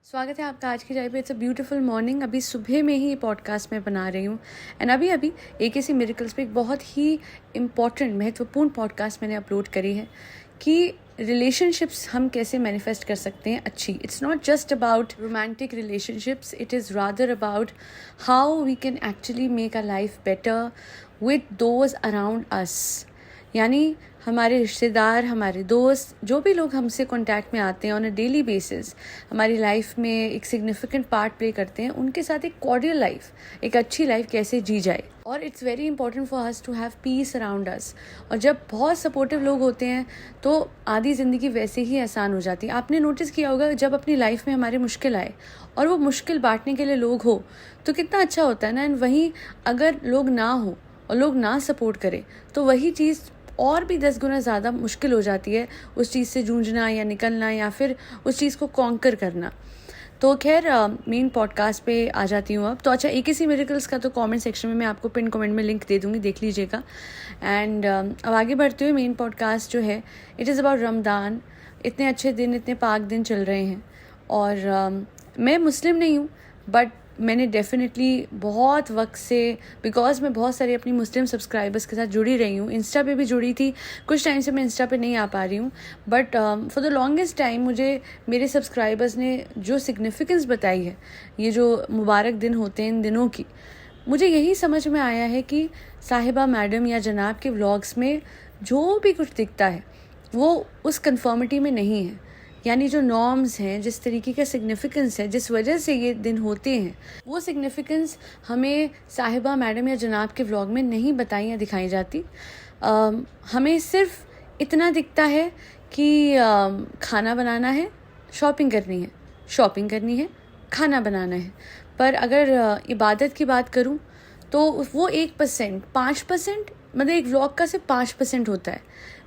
स्वागत है आपका आज की चाय पे। It's a beautiful morning. अभी सुबह में ही ये पॉडकास्ट मैं बना रही हूँ एंड अभी AKC मिरेकल्स पे एक बहुत ही इम्पॉर्टेंट महत्वपूर्ण पॉडकास्ट मैंने अपलोड करी है कि रिलेशनशिप्स हम कैसे मैनिफेस्ट कर सकते हैं अच्छी। It's not just about romantic relationships, it is rather about how we can actually make a life better with those around us. यानी हमारे रिश्तेदार, हमारे दोस्त, जो भी लोग हमसे कांटेक्ट में आते हैं ऑन अ डेली बेसिस, हमारी लाइफ में एक सिग्निफिकेंट पार्ट प्ले करते हैं, उनके साथ एक कॉर्डियल लाइफ, एक अच्छी लाइफ कैसे जी जाए। और it's very important for us to have peace around us. और जब बहुत सपोर्टिव लोग होते हैं तो आधी ज़िंदगी वैसे ही आसान हो जाती है। आपने नोटिस किया होगा जब अपनी लाइफ में हमारी मुश्किल आए और वो मुश्किल बांटने के लिए लोग हो तो कितना अच्छा होता है ना। एंड वहीं अगर लोग ना हो और लोग ना सपोर्ट करें तो वही चीज़ और भी 10 गुना ज़्यादा मुश्किल हो जाती है, उस चीज़ से जूझना या निकलना या फिर उस चीज़ को कॉन्कर करना। तो खैर मेन पॉडकास्ट पे आ जाती हूँ अब। तो अच्छा, AKC मिरेकल्स का तो कमेंट सेक्शन में मैं आपको पिन कमेंट में लिंक दे दूँगी, देख लीजिएगा। एंड अब आगे बढ़ते हुए मेन पॉडकास्ट जो है, इट इज़ अबाउट रमदान। इतने अच्छे दिन, इतने पाक दिन चल रहे हैं और मैं मुस्लिम नहीं हूँ बट मैंने डेफिनेटली बहुत वक्त से, बिकॉज मैं बहुत सारी अपनी मुस्लिम सब्सक्राइबर्स के साथ जुड़ी रही हूँ, इंस्टा पे भी जुड़ी थी। कुछ टाइम से मैं इंस्टा पे नहीं आ पा रही हूँ but for the longest time मुझे मेरे सब्सक्राइबर्स ने जो सिग्निफिकेंस बताई है, ये जो मुबारक दिन होते हैं इन दिनों की, मुझे यही समझ में आया है कि साहिबा मैडम या जनाब के व्लॉग्स में जो भी कुछ दिखता है वो उस कन्फर्मिटी में नहीं है। यानी जो नॉर्म्स हैं, जिस तरीके का सिग्निफिकेंस है, जिस वजह से ये दिन होते हैं, वो सिग्निफिकेंस हमें साहिबा मैडम या जनाब के व्लॉग में नहीं बताई या दिखाई जाती। हमें सिर्फ इतना दिखता है कि खाना बनाना है, शॉपिंग करनी है, खाना बनाना है। पर अगर इबादत की बात करूं तो वो 1%, 5%, मतलब एक व्लॉग का सिर्फ 5% होता है।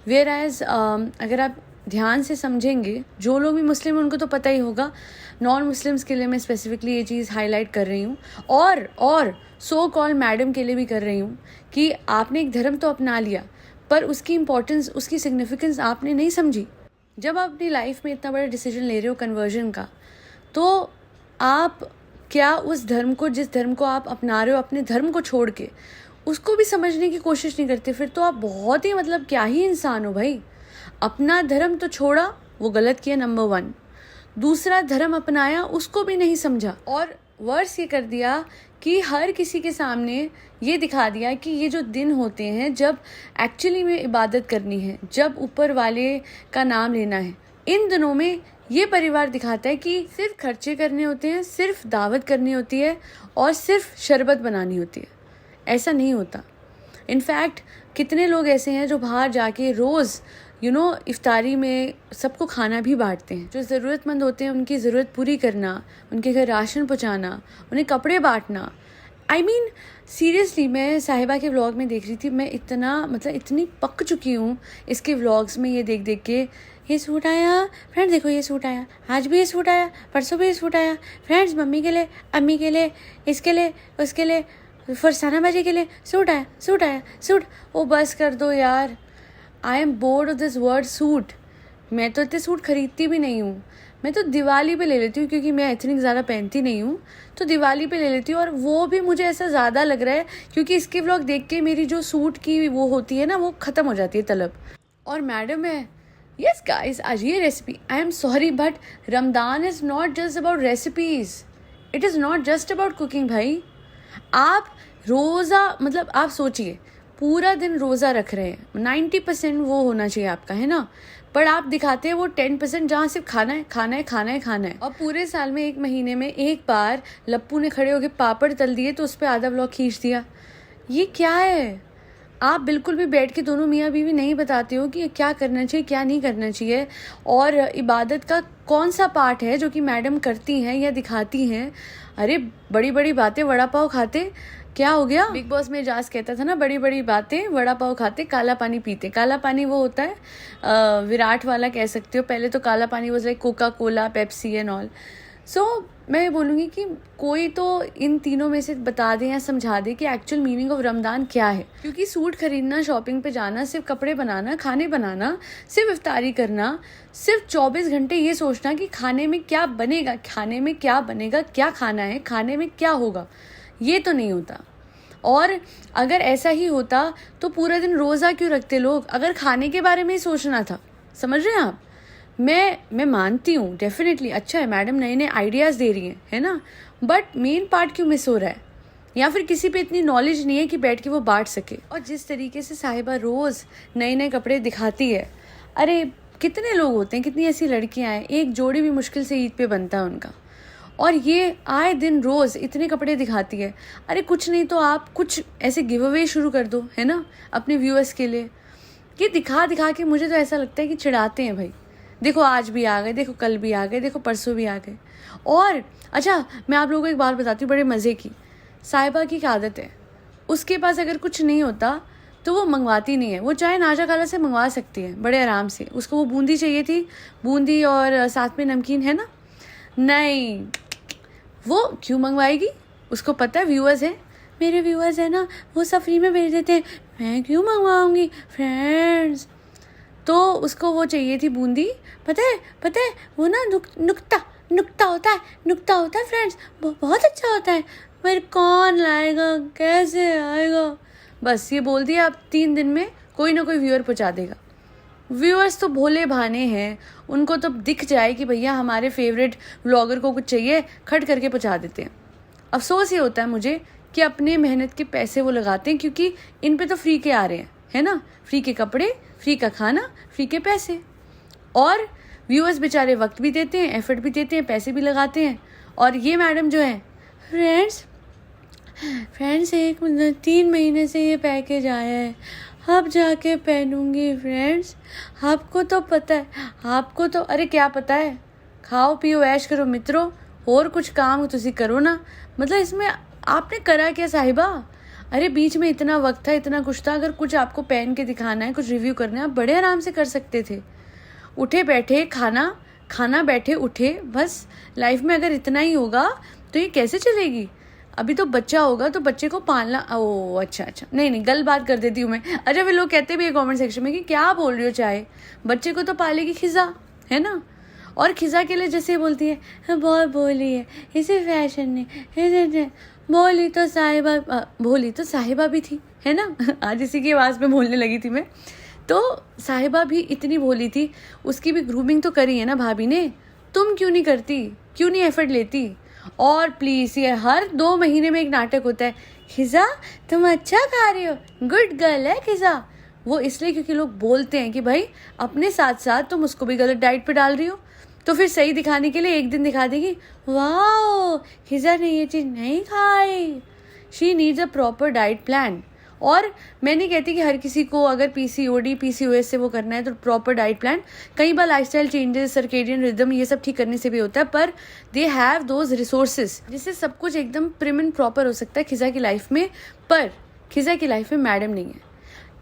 वेयर एज अगर आप ध्यान से समझेंगे, जो लोग भी मुस्लिम हैं उनको तो पता ही होगा, नॉन मुस्लिम्स के लिए मैं स्पेसिफिकली ये चीज़ हाईलाइट कर रही हूँ और सो कॉल मैडम के लिए भी कर रही हूँ कि आपने एक धर्म तो अपना लिया पर उसकी इम्पोर्टेंस, उसकी सिग्निफिकेंस आपने नहीं समझी। जब आप अपनी लाइफ में इतना बड़ा डिसीजन ले रहे हो कन्वर्जन का, तो आप क्या उस धर्म को, जिस धर्म को आप अपना रहे हो, अपने धर्म को छोड़ के उसको भी समझने की कोशिश नहीं करते? फिर तो आप बहुत ही, मतलब क्या ही इंसान हो भाई। अपना धर्म तो छोड़ा, वो गलत किया नंबर 1। दूसरा धर्म अपनाया, उसको भी नहीं समझा और वर्स ये कर दिया कि हर किसी के सामने ये दिखा दिया कि ये जो दिन होते हैं जब एक्चुअली में इबादत करनी है, जब ऊपर वाले का नाम लेना है, इन दिनों में ये परिवार दिखाता है कि सिर्फ खर्चे करने होते हैं, सिर्फ दावत करनी होती है और सिर्फ शरबत बनानी होती है। ऐसा नहीं होता। इनफैक्ट कितने लोग ऐसे हैं जो बाहर जाके रोज़ इफ्तारी में सबको खाना भी बांटते हैं। जो ज़रूरतमंद होते हैं उनकी ज़रूरत पूरी करना, उनके घर राशन पहुंचाना, उन्हें कपड़े बांटना। आई मीन सीरियसली, मैं साहिबा के व्लॉग में देख रही थी, मैं इतनी पक चुकी हूँ इसके व्लॉग्स में ये देख देख के। ये सूट आया फ्रेंड्स, देखो ये सूट आया, आज भी ये सूट आया, परसों भी ये सूट आया फ्रेंड्स, मम्मी के लिए, अम्मी के लिए, इसके लिए, उसके लिए, फरसाना बाजी के लिए सूट आया सूट। ओ बस कर दो यार। I am board of this word suit. मैं तो इतने सूट खरीदती भी नहीं हूँ। मैं तो दिवाली पे ले लेती हूँ क्योंकि मैं इतनी ज़्यादा पहनती नहीं हूँ, तो दिवाली पे ले लेती हूँ। और वो भी मुझे ऐसा ज़्यादा लग रहा है क्योंकि इसके व्लॉग देख के मेरी जो सूट की वो होती है ना, वो ख़त्म हो जाती है तलब। और मैडम है, यस गाइस, आज ये recipe, I am sorry but Ramadan is not just about recipes, it is not just about cooking भाई। आप रोज़ा, मतलब आप सोचिए, पूरा दिन रोज़ा रख रहे हैं, 90% वो होना चाहिए आपका, है ना, पर आप दिखाते हैं वो 10% जहाँ सिर्फ खाना है। और पूरे साल में, 1 महीने में एक बार लप्पू ने खड़े होकर पापड़ तल दिए तो उस पर आधा व्लॉग खींच दिया। ये क्या है? आप बिल्कुल भी बैठ के दोनों मियाँ बीवी नहीं बताते हो कि क्या करना चाहिए, क्या नहीं करना चाहिए, और इबादत का कौन सा पार्ट है जो कि मैडम करती हैं या दिखाती हैं। अरे बड़ी बड़ी बातें, वड़ा पाव खाते, क्या हो गया? बिग बॉस में एजाज कहता था ना, बड़ी बड़ी बातें, वड़ा पाव खाते, काला पानी पीते। काला पानी वो होता है विराट वाला, कह सकते हो। पहले तो काला पानी was like Coca Cola, Pepsi and all. मैं ये बोलूँगी कि कोई तो इन तीनों में से बता दे या समझा दे कि एक्चुअल मीनिंग ऑफ रमज़ान क्या है। क्योंकि सूट खरीदना, शॉपिंग पे जाना, सिर्फ कपड़े बनाना, खाने बनाना, सिर्फ इफ्तारी करना, सिर्फ 24 घंटे ये सोचना कि खाने में क्या बनेगा, क्या खाना है, खाने में क्या होगा, ये तो नहीं होता। और अगर ऐसा ही होता तो पूरा दिन रोज़ा क्यों रखते लोग, अगर खाने के बारे में ही सोचना था। समझ रहे हैं आप? मैं मानती हूँ डेफिनेटली अच्छा है, मैडम नए नए आइडियाज़ दे रही हैं, है ना, बट मेन पार्ट क्यों मिस हो रहा है, या फिर किसी पे इतनी नॉलेज नहीं है कि बैठ के वो बांट सके। और जिस तरीके से साहिबा रोज़ नए नए कपड़े दिखाती है, अरे कितने लोग होते हैं, कितनी ऐसी लड़कियां हैं, एक जोड़ी भी मुश्किल से ईद पे बनता है उनका, और ये आए दिन रोज़ इतने कपड़े दिखाती है। अरे कुछ नहीं तो आप कुछ ऐसे गिव अवे शुरू कर दो, है ना, अपने व्यूअर्स के लिए। ये दिखा दिखा के मुझे तो ऐसा लगता है कि चिढ़ाते हैं भाई। देखो आज भी आ गए, देखो कल भी आ गए, देखो परसों भी आ गए। और अच्छा, मैं आप लोगों को एक बात बताती हूँ बड़े मज़े की। साहिबा की एक आदत है, उसके पास अगर कुछ नहीं होता तो वो मंगवाती नहीं है। वो चाहे नाजा खाला से मंगवा सकती है बड़े आराम से। उसको वो बूंदी चाहिए थी, बूंदी और साथ में नमकीन, है ना, नहीं, वो क्यों मंगवाएगी? उसको पता है व्यूअर्स है, मेरे व्यूअर्स है ना, वो सब फ्री में भेज देते हैं, मैं क्यों मंगवाऊंगी फ्रेंड्स। तो उसको वो चाहिए थी बूंदी। पता है वो ना नुक्ता होता है फ्रेंड्स, बहुत अच्छा होता है, पर कौन लाएगा, कैसे आएगा। बस ये बोल दिया, आप 3 दिन में कोई ना कोई व्यूअर पहुंचा देगा। व्यूअर्स तो भोले भाने हैं, उनको तो दिख जाए कि भैया हमारे फेवरेट व्लॉगर को कुछ चाहिए, खट करके पहुंचा देते हैं। अफसोस ये होता है मुझे कि अपने मेहनत के पैसे वो लगाते हैं, क्योंकि इन पे तो फ्री के आ रहे हैं, है ना, फ्री के कपड़े, फ्री का खाना, फ्री के पैसे। और व्यूअर्स बेचारे वक्त भी देते हैं, एफर्ट भी देते हैं, पैसे भी लगाते हैं। और ये मैडम जो है, फ्रेंड्स 3 महीने से ये पैकेज आया है, अब जाके पहनूंगी फ्रेंड्स। आपको तो पता है, आपको तो अरे क्या पता है, खाओ पियो ऐश करो मित्रों, और कुछ काम तुसी करो ना। मतलब इसमें आपने करा क्या साहिबा? अरे बीच में इतना वक्त था, इतना कुछ था, अगर कुछ आपको पहन के दिखाना है, कुछ रिव्यू करना है, आप बड़े आराम से कर सकते थे। उठे बैठे खाना बैठे उठे, बस लाइफ में अगर इतना ही होगा तो ये कैसे चलेगी? अभी तो बच्चा होगा तो बच्चे को पालना, ओ अच्छा, नहीं गलत बात कर देती हूँ मैं। अच्छा, वे लोग कहते भी है कमेंट सेक्शन में कि क्या बोल रही हो, चाहे बच्चे को तो पालेगी खिजा, है ना। और खिजा के लिए जैसे बोलती है, बहुत बोली है, इसे फैशन ने बोली तो साहिबा भी थी, है ना। आज इसी की आवाज़ में बोलने लगी थी मैं। तो साहिबा भी इतनी भोली थी, उसकी भी ग्रूमिंग तो करी है ना भाभी ने। तुम क्यों नहीं करती, क्यों नहीं एफर्ट लेती? और प्लीज़, ये हर 2 महीने में एक नाटक होता है, खिजा तुम अच्छा खा रही हो, गुड गर्ल है खिजा। वो इसलिए क्योंकि लोग बोलते हैं कि भाई अपने साथ साथ तुम उसको भी गलत डाइट पे डाल रही हो, तो फिर सही दिखाने के लिए एक दिन दिखा देगी, वाह खिजा ने ये चीज़ नहीं खाई। She needs a proper diet plan. और मैं नहीं कहती कि हर किसी को अगर पीसीओडी पीसीओएस से वो करना है तो प्रॉपर डाइट प्लान, कई बार लाइफस्टाइल चेंजेस, सर्केडियन रिदम, ये सब ठीक करने से भी होता है, पर दे हैव दोज रिसोर्सेज जिससे सब कुछ एकदम प्रिम एंड प्रॉपर हो सकता है खिजा की लाइफ में। पर खिजा की लाइफ में मैडम नहीं है,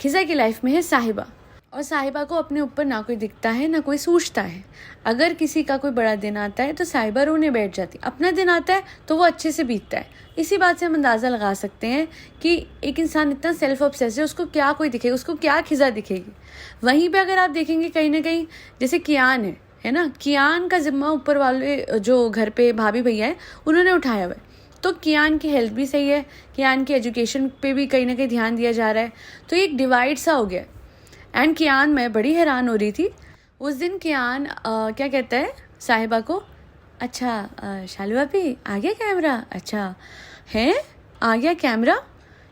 खिजा की लाइफ में है साहिबा। और साहिबा को अपने ऊपर ना कोई दिखता है, ना कोई सोचता है। अगर किसी का कोई बड़ा दिन आता है तो साहिबा रोने बैठ जाती, अपना दिन आता है तो वो अच्छे से बीतता है। इसी बात से हम अंदाज़ा लगा सकते हैं कि एक इंसान इतना सेल्फ ऑब्सेस्ड है, उसको क्या कोई दिखेगा, उसको क्या खिजा दिखेगी। वहीं पे अगर आप देखेंगे कहीं ना कहीं, जैसे कियान है ना, कियान का जिम्मा ऊपर वाले जो घर पे भाभी भैया है उन्होंने उठाया हुआ है। तो कियान की हेल्थ भी सही है, कियान की एजुकेशन पे भी कहीं ना कहीं ध्यान दिया जा रहा है। तो एक डिवाइड सा हो गया। एंड कियान, मैं बड़ी हैरान हो रही थी उस दिन। कियान क्या कहता है साहिबा को, अच्छा शालू भाभी आ गया कैमरा, अच्छा है आ गया कैमरा,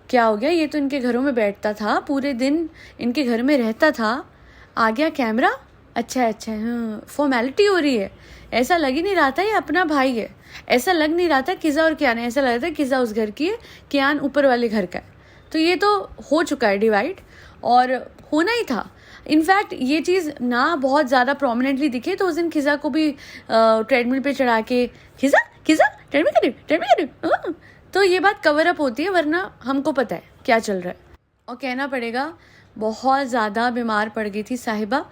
क्या हो गया, ये तो इनके घरों में बैठता था, पूरे दिन इनके घर में रहता था, आ गया कैमरा, अच्छा हाँ फॉर्मेलिटी हो रही है। ऐसा लग ही नहीं रहा था ये अपना भाई है, ऐसा लग नहीं रहा था किज़ा और कियान है, ऐसा लग रहा था किज़ा उस घर की है, कियान ऊपर वाले घर का है। तो ये तो हो चुका है डिवाइड, और होना ही था। इनफैक्ट ये चीज़ ना बहुत ज़्यादा प्रोमिनेंटली दिखे तो उस दिन खिजा को भी ट्रेडमिल पे चढ़ा के, खिजा ट्रेडमिल करीब, तो ये बात कवर अप होती है, वरना हमको पता है क्या चल रहा है। और कहना पड़ेगा बहुत ज़्यादा बीमार पड़ गई थी साहिबा।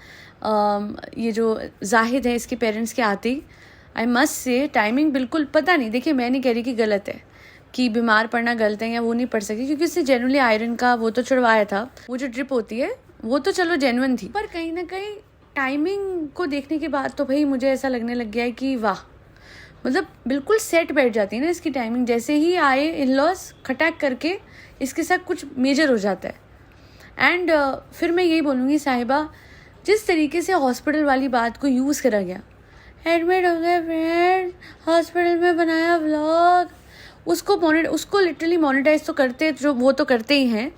ये जो जाहिद है इसके पेरेंट्स के आते ही आई मस्ट से टाइमिंग बिल्कुल पता नहीं, देखिए मैं नहीं कह रही कि गलत है, कि बीमार पड़ना गलत है या वो नहीं पढ़ सकी, क्योंकि उसने जेन्युइनली आयरन का वो तो चढ़वाया था, वो जो ड्रिप होती है वो तो चलो जेन्युइन थी, पर कहीं ना कहीं टाइमिंग को देखने के बाद तो भाई मुझे ऐसा लगने लग गया है कि वाह, मतलब बिल्कुल सेट बैठ जाती है ना इसकी टाइमिंग। जैसे ही आए इन लॉज खटैक करके इसके साथ कुछ मेजर हो जाता है। एंड फिर मैं यही बोलूँगी साहिबा, जिस तरीके से हॉस्पिटल वाली बात को यूज़ करा गया, एडमिट हो गए फ्रेंड, हॉस्पिटल में बनाया व्लॉग, उसको लिटरली मोनेटाइज तो करते, जो वो तो करते ही हैं,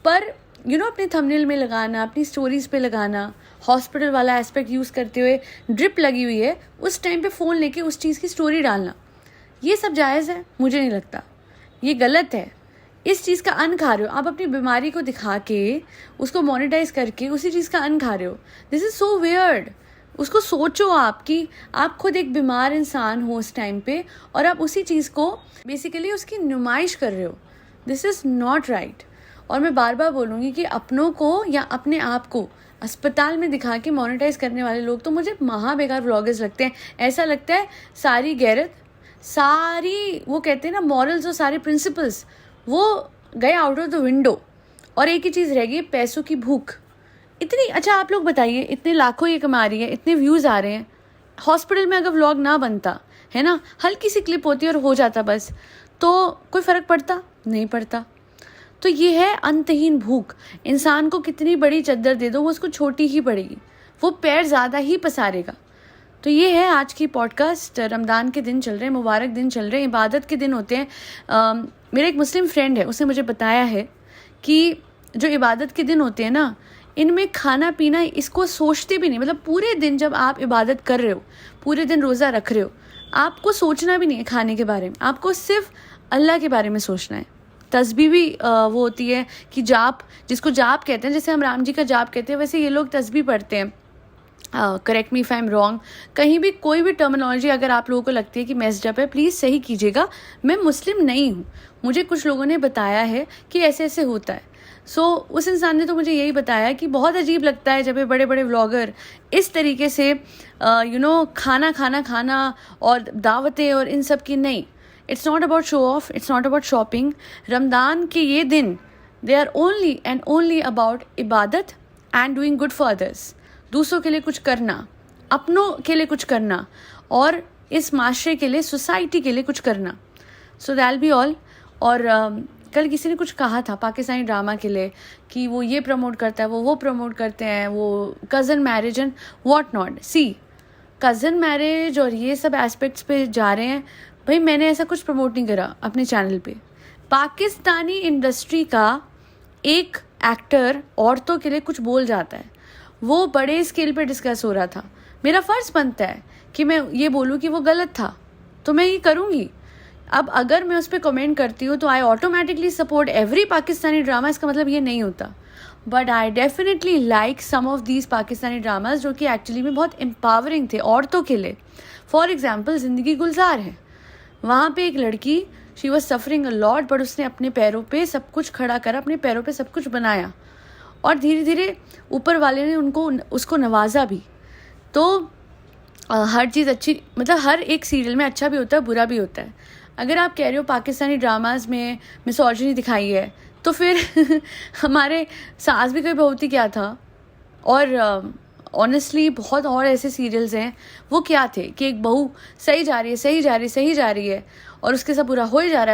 पर अपने थंबनेल में लगाना, अपनी स्टोरीज पे लगाना, हॉस्पिटल वाला एस्पेक्ट यूज़ करते हुए, ड्रिप लगी हुई है उस टाइम पे फ़ोन लेके उस चीज़ की स्टोरी डालना, ये सब जायज़ है? मुझे नहीं लगता, ये गलत है। इस चीज़ का अन्न खा रहे हो आप, अपनी बीमारी को दिखा के उसको मोनेटाइज करके उसी चीज़ का अन्न खा रहे हो। This is so weird. उसको सोचो आप कि आप खुद एक बीमार इंसान हो उस टाइम पे, और आप उसी चीज़ को बेसिकली उसकी नुमाइश कर रहे हो। This is not right. और मैं बार बार बोलूँगी कि अपनों को या अपने आप को अस्पताल में दिखा के मोनेटाइज करने वाले लोग तो मुझे महा बेकार व्लॉगर्स लगते हैं। ऐसा लगता है सारी गैरत, सारी वो कहते हैं ना मॉरल्स और सारे प्रिंसिपल्स, वो गए आउट ऑफ द विंडो, और एक ही चीज़ रह गई, पैसों की भूख। इतनी, अच्छा आप लोग बताइए, इतने लाखों ये कमा रही है, इतने व्यूज़ आ रहे हैं, हॉस्पिटल में अगर व्लॉग ना बनता है ना, हल्की सी क्लिप होती और हो जाता बस, तो कोई फ़र्क पड़ता? नहीं पड़ता। तो ये है अंतहीन भूख। इंसान को कितनी बड़ी चद्दर दे दो वो उसको छोटी ही पड़ेगी, वो पैर ज़्यादा ही पसारेगा। तो ये है आज की पॉडकास्ट। रमज़ान के दिन चल रहे हैं, मुबारक दिन चल रहे हैं, इबादत के दिन होते हैं। मेरा एक मुस्लिम फ्रेंड है, उसने मुझे बताया है कि जो इबादत के दिन होते हैं ना, इनमें खाना पीना इसको सोचते भी नहीं। मतलब पूरे दिन जब आप इबादत कर रहे हो, पूरे दिन रोज़ा रख रहे हो, आपको सोचना भी नहीं है खाने के बारे में, आपको सिर्फ अल्लाह के बारे में सोचना है। तस्बीह भी वो होती है कि जाप, जिसको जाप कहते हैं, जैसे हम राम जी का जाप कहते हैं, वैसे ये लोग तस्बीह पढ़ते हैं। Correct me if I am wrong, कहीं भी कोई भी टर्मिनोलॉजी अगर आप लोगों को लगती है कि मेस्ड अप है, प्लीज़ सही कीजिएगा। मैं मुस्लिम नहीं हूँ, मुझे कुछ लोगों ने बताया है कि ऐसे ऐसे होता है। उस इंसान ने तो मुझे यही बताया कि बहुत अजीब लगता है जब ये बड़े बड़े व्लॉगर इस तरीके से खाना और दावतें और इन सब की। नहीं, it's not about show off, it's not about shopping. Ramzan के ये दिन they are only and only about इबादत and doing good for others. दूसरों के लिए कुछ करना, अपनों के लिए कुछ करना, और इस माशरे के लिए, सोसाइटी के लिए कुछ करना। सो दैट बी ऑल। और कल किसी ने कुछ कहा था पाकिस्तानी ड्रामा के लिए कि वो ये प्रमोट करता है, वो प्रमोट करते हैं, वो cousin marriage and what not. See, cousin marriage और ये सब एस्पेक्ट्स पे जा रहे हैं, भाई मैंने ऐसा कुछ प्रमोट नहीं करा अपने चैनल पे। पाकिस्तानी इंडस्ट्री का एक एक्टर औरतों के लिए कुछ बोल जाता है, वो बड़े स्केल पे डिस्कस हो रहा था, मेरा फ़र्ज़ बनता है कि मैं ये बोलूँ कि वो गलत था, तो मैं ये करूँगी। अब अगर मैं उस पर कमेंट करती हूँ तो I automatically support every Pakistani drama, इसका मतलब ये नहीं होता। But I definitely like some of these Pakistani dramas जो कि एक्चुअली में बहुत एम्पावरिंग थे औरतों के लिए। फॉर एग्जाम्पल ज़िंदगी गुलजार है, वहाँ पे एक लड़की, she was suffering a lot, but उसने अपने पैरों पे सब कुछ खड़ा करा, अपने पैरों पे सब कुछ बनाया, और धीरे धीरे ऊपर वाले ने उसको नवाजा भी। तो हर चीज़ अच्छी, मतलब हर एक सीरियल में अच्छा भी होता है, बुरा भी होता है। अगर आप कह रहे हो पाकिस्तानी ड्रामाज में मिसोजिनी दिखाई है, तो फिर हमारे सास भी कोई बहू थी क्या था? और ऑनेस्टली बहुत और ऐसे सीरियल्स हैं, वो क्या थे कि एक बहू सही जा रही है और उसके साथ पूरा हो जा रहा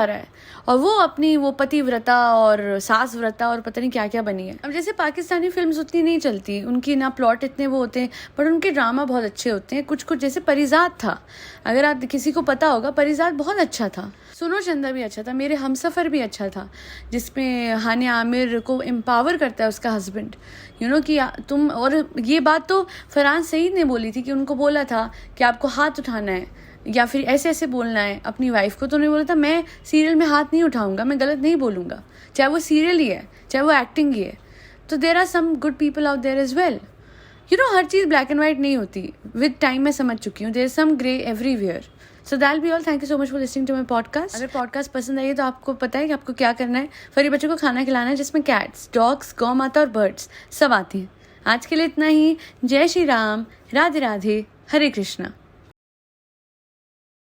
है, और वो अपनी वो पतिव्रता और सास व्रता और पता नहीं क्या क्या बनी है। अब जैसे पाकिस्तानी फिल्म्स उतनी नहीं चलती, उनकी ना प्लॉट इतने वो होते हैं, पर उनके ड्रामा बहुत अच्छे होते हैं। कुछ जैसे परिजात था, अगर आप किसी को पता होगा, परिजात बहुत अच्छा था। सुनो चंदा भी अच्छा था, मेरे हमसफ़र भी अच्छा था, जिसमें हानिया आमिर को एम्पावर करता है उसका हस्बैंड, कि तुम, और ये बात तो फरहान सईद ने बोली थी कि उनको बोला था कि आपको हाथ उठाना है या फिर ऐसे ऐसे बोलना है अपनी वाइफ को, तो उन्होंने बोला था मैं सीरियल में हाथ नहीं उठाऊंगा, मैं गलत नहीं बोलूँगा, चाहे वो सीरियल ही है, चाहे वो एक्टिंग ही है। तो there are some good people out there as well. हर चीज़ ब्लैक एंड वाइट नहीं होती, विद टाइम मैं समझ चुकी हूँ, there is some grey everywhere. So that be all. Thank you so much for listening to my podcast. अगर podcast पसंद आई है तो आपको पता है कि आपको क्या करना है, फरी बच्चों को खाना खिलाना है जिसमें कैट्स, डॉग्स, गौ माता और बर्ड्स सब आती हैं। आज के लिए इतना ही। जय श्री राम, राधे राधे, हरे कृष्णा।